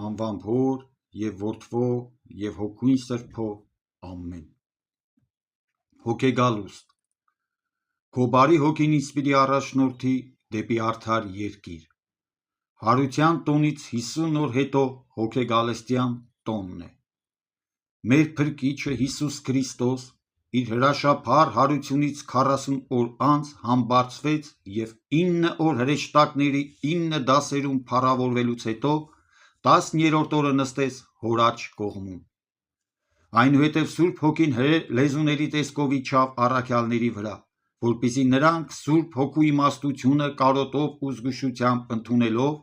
անվամբ Հոր և Որդվո և Հոգուն Սրբո, ամեն։ Հոգեգալուստ։ Քո բարի հոգին ինձ պիտի առաջնորդի դեպի արդար երկիր։ Հարության տոնից 50 օր հետո հոգեգալստյան տոնն է։ Մեր Փրկիչը Հիսուս Քրիստոս իր հրաշափառ հարությունից 40 օր անց համբարձվեց և 9 օր հրեշտակների 9 դասերում փառավորվելուց հետո 10-րդ օրը նստեց Հոր աջ կողմում։ Այնուհետև Սուրբ Հոգին հրեր լեզուների տեսքով իջավ առաքյալների վրա, որպեսզի նրանք Սուրբ Հոգու իմաստությունը կարոտով ու զգուշությամբ ընդունելով,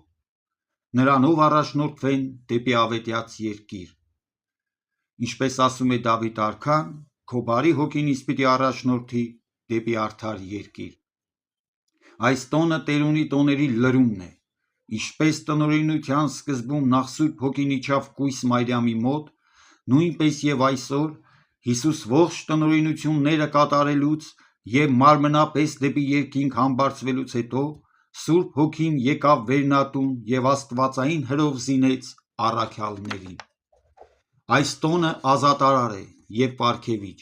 նրանով առաջնորդվեն դեպի ավետյաց երկիր։ Ինչպես ասում է Դավիթ արքան, քո բարի հոգին ինձ պիտի առաջնորդի դեպի արդար երկիր։ Այս տոնը Տերունի տոների լրումն է։ Ինչպես տնօրինության սկզբում նախ Սուրբ Հոգին իջավ կույս Մարիամի մոտ, նույնպես և այսօր Հիսուս ողջ տնօրինությունները կատարելուց և մարմնապես դեպի երկինք համբարձվելուց հետո Սուրբ Հոգին եկավ վերնատուն և աստվածային հրով զինեց առաքյալներին։ Այս տոնը ազատարար է և պարգևիչ,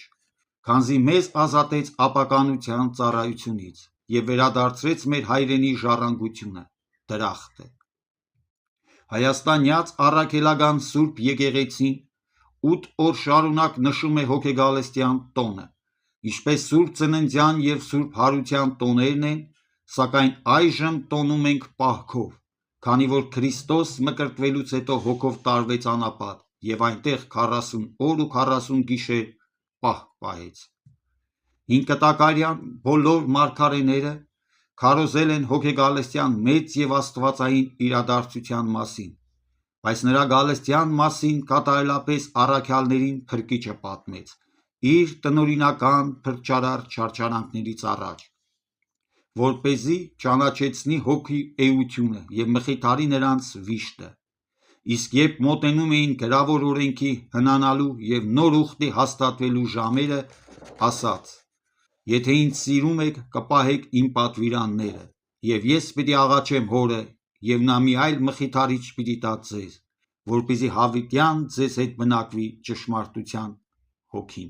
քանզի մեզ ազատեց ապականության ծառայությունից և վերադարձրեց մեր հայրենի ժառանգությունը՝ դրախտը։ Հայաստանյաց առաքելական Սուրբ Եկեղեցին 8 օր շարունակ նշում է հոգեգալստյան տոնը, ինչպես Սուրբ Ծննդյան և Սուրբ Հարության տոներն են, սակայն այժմ տոնում ենք պահքով, քանի որ Քրիստոս մկրտվելուց հետո հոգով տարվեց անապատ և այնտեղ 40 օր ու 40 գիշեր պահք պահեց։ Հինկտակարյան բոլոր մարգարեները քարոզել են հոգեգալստյան մեծ և աստվածային իրադարձության մասին, բայց նրա գալստյան մասին կատարելապես առաքյալներին Փրկիչը պատմեց իր տնօրինական փրկչարար չարչարանքներից առաջ, որպեսզի ճանաչեցնի հոգու էությունը և մխիթարի նրանց վիշտը։ Իսկ երբ մոտենում էին գրավոր օրենքի հնանալու և նոր ուխտի հաստատվելու ժամերը, ասաց. «Եթե ինձ սիրում եք, կպահեք իմ պատվիրանները, և ես պիտի աղաչեմ Հորը, և նա մի այլ մխիթարիչ պիտի տա ձեզ, որպեսզի հավիտյան ձեզ հետ բնակվի ճշմարտության Հոգին»։